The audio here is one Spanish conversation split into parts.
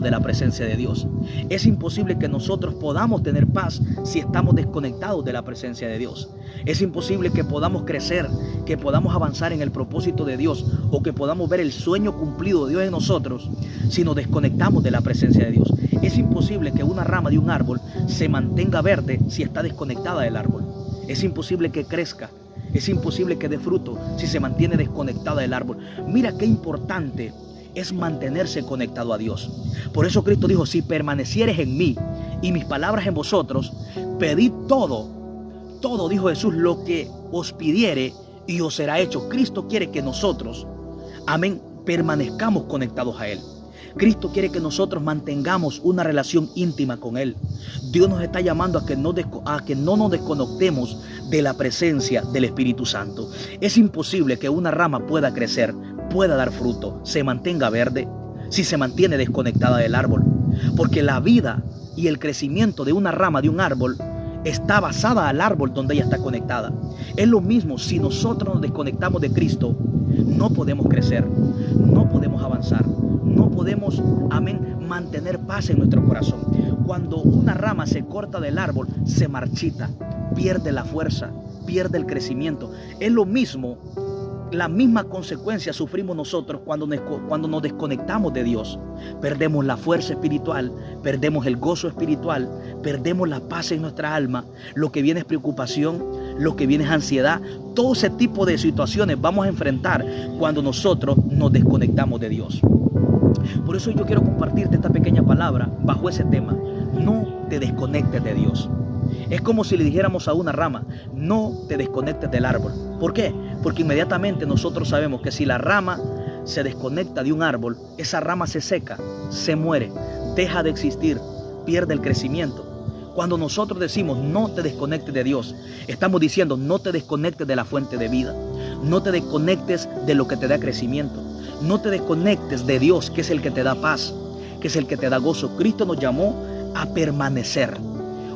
de la presencia de Dios. Es imposible que nosotros podamos tener paz si estamos desconectados de la presencia de Dios. Es imposible que podamos crecer, que podamos avanzar en el propósito de Dios o que podamos ver el sueño cumplido de Dios en nosotros si nos desconectamos de la presencia de Dios. Es imposible que una rama de un árbol se mantenga verde si está desconectada del árbol. Es imposible que crezca. Es imposible que dé fruto si se mantiene desconectada del árbol. Mira qué importante es mantenerse conectado a Dios. Por eso Cristo dijo, si permanecieres en mí y mis palabras en vosotros, pedid todo, dijo Jesús, lo que os pidiere y os será hecho. Cristo quiere que nosotros, amén, permanezcamos conectados a Él. Cristo quiere que nosotros mantengamos una relación íntima con Él. Dios nos está llamando a que no nos desconectemos de la presencia del Espíritu Santo. Es imposible que una rama pueda crecer, pueda dar fruto, se mantenga verde, si se mantiene desconectada del árbol. Porque la vida y el crecimiento de una rama de un árbol está basada al árbol donde ella está conectada. Es lo mismo, si nosotros nos desconectamos de Cristo, no podemos crecer, no podemos avanzar, no podemos, amén, mantener paz en nuestro corazón. Cuando una rama se corta del árbol, se marchita, pierde la fuerza, pierde el crecimiento. Es lo mismo, la misma consecuencia sufrimos nosotros cuando nos desconectamos de Dios. Perdemos la fuerza espiritual, perdemos el gozo espiritual, perdemos la paz en nuestra alma. Lo que viene es preocupación, lo que viene es ansiedad. Todo ese tipo de situaciones vamos a enfrentar cuando nosotros nos desconectamos de Dios. Por eso yo quiero compartirte esta pequeña palabra bajo ese tema. No te desconectes de Dios. Es como si le dijéramos a una rama, no te desconectes del árbol. ¿Por qué? Porque inmediatamente nosotros sabemos que si la rama se desconecta de un árbol, esa rama se seca, se muere, deja de existir, pierde el crecimiento. Cuando nosotros decimos no te desconectes de Dios, estamos diciendo no te desconectes de la fuente de vida, no te desconectes de lo que te da crecimiento, no te desconectes de Dios, que es el que te da paz, que es el que te da gozo. Cristo nos llamó a permanecer.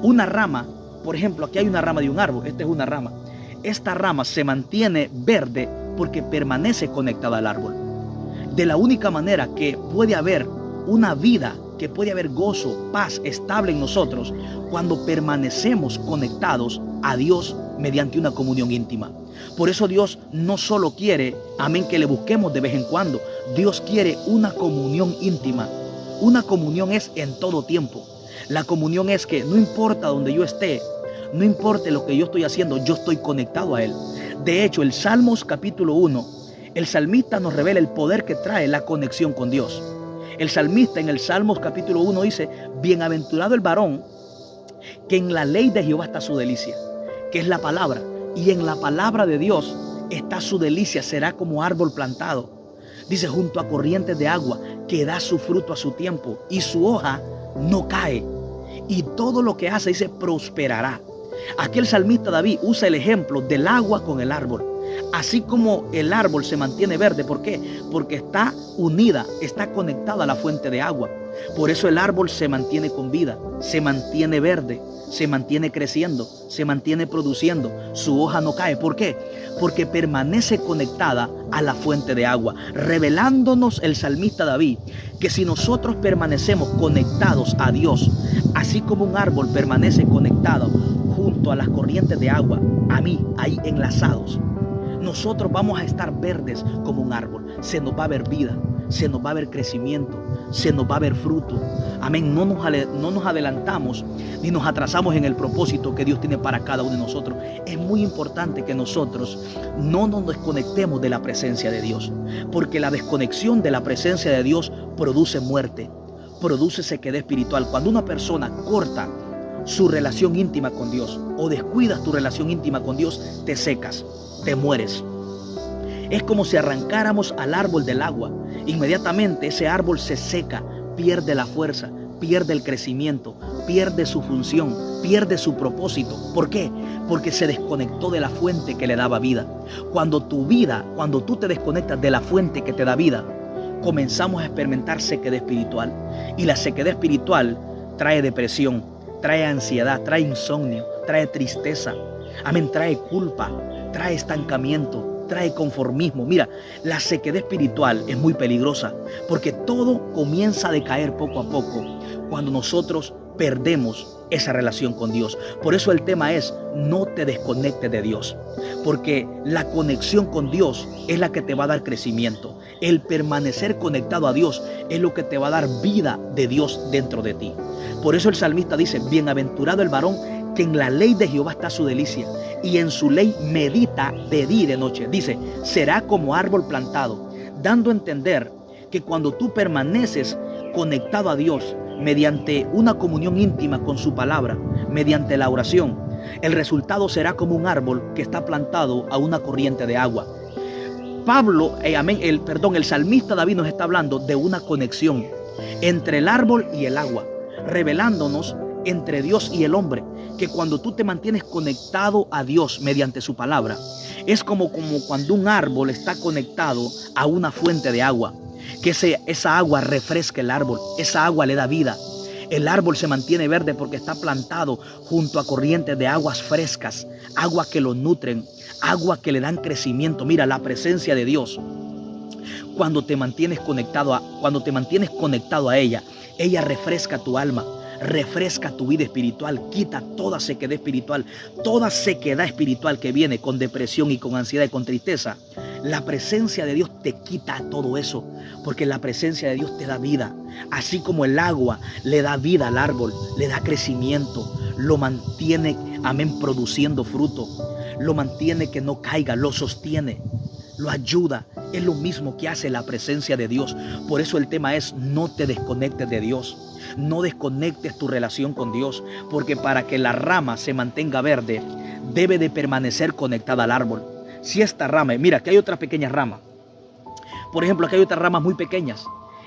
Una rama, por ejemplo, aquí hay una rama de un árbol, esta es una rama. Esta rama se mantiene verde porque permanece conectada al árbol. De la única manera que puede haber una vida, que puede haber gozo, paz estable en nosotros, cuando permanecemos conectados a Dios mediante una comunión íntima. Por eso Dios no solo quiere, amén, que le busquemos de vez en cuando. Dios quiere una comunión íntima. Una comunión es en todo tiempo. La comunión es que no importa donde yo esté, no importa lo que yo estoy haciendo, yo estoy conectado a Él. De hecho, el Salmos capítulo 1, el salmista nos revela el poder que trae la conexión con Dios. El salmista en el Salmos capítulo 1 dice, bienaventurado el varón que en la ley de Jehová está su delicia, que es la palabra. Y en la palabra de Dios está su delicia, será como árbol plantado. Dice, junto a corrientes de agua, que da su fruto a su tiempo y su hoja no cae. Y todo lo que hace, dice, prosperará. Aquí el salmista David usa el ejemplo del agua con el árbol. Así como el árbol se mantiene verde, ¿por qué? Porque está unida, está conectada a la fuente de agua. Por eso el árbol se mantiene con vida, se mantiene verde, se mantiene creciendo, se mantiene produciendo, su hoja no cae. ¿Por qué? Porque permanece conectada a la fuente de agua, revelándonos el salmista David que si nosotros permanecemos conectados a Dios, así como un árbol permanece conectado junto a las corrientes de agua, a mí, ahí enlazados, nosotros vamos a estar verdes como un árbol. Se nos va a ver vida, se nos va a ver crecimiento, se nos va a ver fruto. Amén. No nos adelantamos ni nos atrasamos en el propósito que Dios tiene para cada uno de nosotros. Es muy importante que nosotros no nos desconectemos de la presencia de Dios, porque la desconexión de la presencia de Dios produce muerte, produce sequedad espiritual. Cuando una persona corta su relación íntima con Dios o descuidas tu relación íntima con Dios, te secas, te mueres. Es como si arrancáramos al árbol del agua. Inmediatamente ese árbol se seca, pierde la fuerza, pierde el crecimiento, pierde su función, pierde su propósito. ¿Por qué? Porque se desconectó de la fuente que le daba vida. Cuando tú te desconectas de la fuente que te da vida, comenzamos a experimentar sequedad espiritual. Y la sequedad espiritual trae depresión, trae ansiedad, trae insomnio, trae tristeza. Amén, trae culpa, trae estancamiento. trae conformismo. Mira, la sequedad espiritual es muy peligrosa porque todo comienza a decaer poco a poco cuando nosotros perdemos esa relación con Dios. Por eso el tema es: no te desconectes de Dios, porque la conexión con Dios es la que te va a dar crecimiento. El permanecer conectado a Dios es lo que te va a dar vida de Dios dentro de ti. Por eso el salmista dice: bienaventurado el varón que en la ley de Jehová está su delicia, y en su ley medita de día y de noche. Dice: será como árbol plantado, dando a entender que cuando tú permaneces conectado a Dios mediante una comunión íntima con su palabra, mediante la oración, el resultado será como un árbol que está plantado a una corriente de agua. El salmista David nos está hablando de una conexión entre el árbol y el agua, revelándonos entre Dios y el hombre, que cuando tú te mantienes conectado a Dios mediante su palabra, es como cuando un árbol está conectado a una fuente de agua, que esa agua refresca el árbol, esa agua le da vida. El árbol se mantiene verde porque está plantado junto a corrientes de aguas frescas, aguas que lo nutren, aguas que le dan crecimiento. Mira, la presencia de Dios, cuando te mantienes conectado a ella refresca tu alma, refresca tu vida espiritual, quita toda sequedad espiritual que viene con depresión y con ansiedad y con tristeza. La presencia de Dios te quita todo eso, porque la presencia de Dios te da vida. Así como el agua le da vida al árbol, le da crecimiento, lo mantiene, produciendo fruto, lo mantiene que no caiga, lo sostiene, lo ayuda. Es lo mismo que hace la presencia de Dios. Por eso el tema es: no te desconectes de Dios. No desconectes tu relación con Dios, porque para que la rama se mantenga verde, debe de permanecer conectada al árbol. Si esta rama, mira, aquí hay otras pequeñas ramas. Por ejemplo, aquí hay otras ramas muy pequeñas.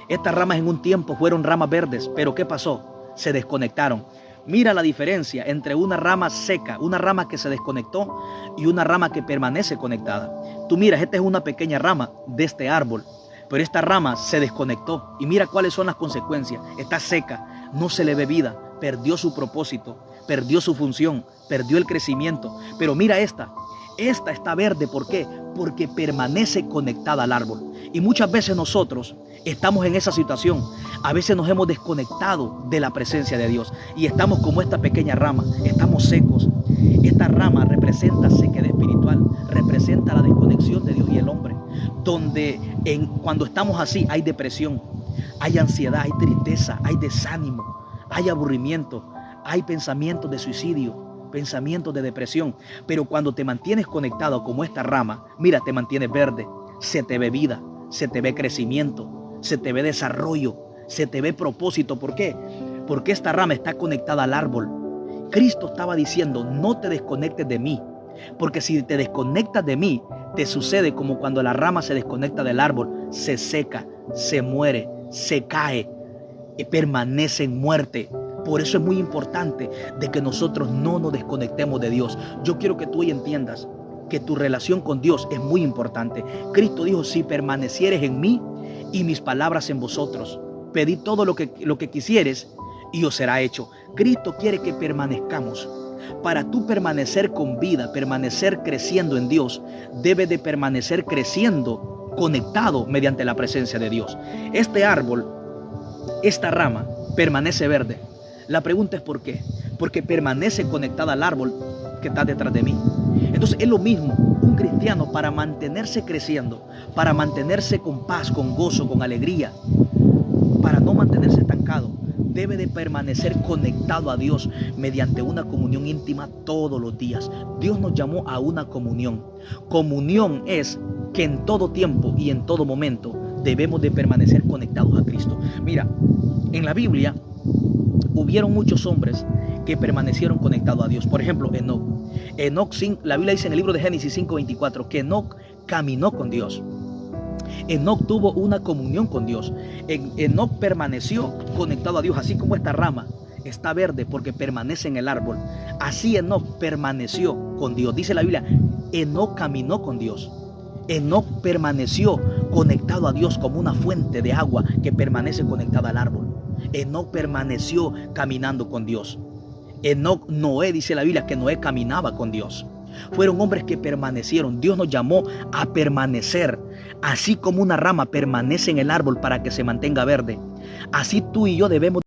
Estas ramas en un tiempo fueron ramas verdes, pero ¿qué pasó? Se desconectaron. Mira la diferencia entre una rama seca, una rama que se desconectó, y una rama que permanece conectada. Tú miras, esta es una pequeña rama de este árbol, pero esta rama se desconectó. Y mira cuáles son las consecuencias. Está seca, no se le ve vida, perdió su propósito, perdió su función, perdió el crecimiento. Pero mira esta está verde. ¿Por qué? Porque permanece conectada al árbol. Y muchas veces nosotros estamos en esa situación. A veces nos hemos desconectado de la presencia de Dios y estamos como esta pequeña rama, estamos secos. Esta rama representa sequedad espiritual, representa la desconexión de Dios y el hombre, donde cuando estamos así hay depresión, hay ansiedad, hay tristeza, hay desánimo, hay aburrimiento, hay pensamientos de suicidio, pensamientos de depresión. Pero cuando te mantienes conectado como esta rama, mira, te mantienes verde, se te ve vida, se te ve crecimiento, se te ve desarrollo, se te ve propósito. ¿Por qué? Porque esta rama está conectada al árbol. Cristo estaba diciendo: no te desconectes de mí, porque si te desconectas de mí, te sucede como cuando la rama se desconecta del árbol, se seca, se muere, se cae, y permanece en muerte. Por eso es muy importante de que nosotros no nos desconectemos de Dios. Yo quiero que tú hoy entiendas que tu relación con Dios es muy importante. Cristo dijo: si permanecieres en mí y mis palabras en vosotros, pedid todo lo que quisieres y os será hecho. Cristo quiere que permanezcamos. Para tú permanecer con vida, permanecer creciendo en Dios, debe de permanecer creciendo conectado mediante la presencia de Dios. Este árbol, esta rama, permanece verde. La pregunta es ¿por qué? Porque permanece conectada al árbol que está detrás de mí. Entonces es lo mismo, un cristiano, para mantenerse creciendo, para mantenerse con paz, con gozo, con alegría, para no mantenerse estancado, debe de permanecer conectado a Dios mediante una comunión íntima todos los días. Dios nos llamó a una comunión. Comunión es que en todo tiempo y en todo momento debemos de permanecer conectados a Cristo. Mira, en la Biblia hubieron muchos hombres que permanecieron conectados a Dios. Por ejemplo, Enoc. La Biblia dice en el libro de Génesis 5:24 que Enoc caminó con Dios. Enoc tuvo una comunión con Dios. Enoc permaneció conectado a Dios, así como esta rama está verde porque permanece en el árbol. Así Enoc permaneció con Dios. Dice la Biblia, Enoc caminó con Dios. Enoc permaneció conectado a Dios como una fuente de agua que permanece conectada al árbol. Enoc permaneció caminando con Dios. Noé, dice la Biblia que Noé caminaba con Dios. fueron hombres que permanecieron. Dios nos llamó a permanecer. Así como una rama permanece en el árbol para que se mantenga verde, así tú y yo debemos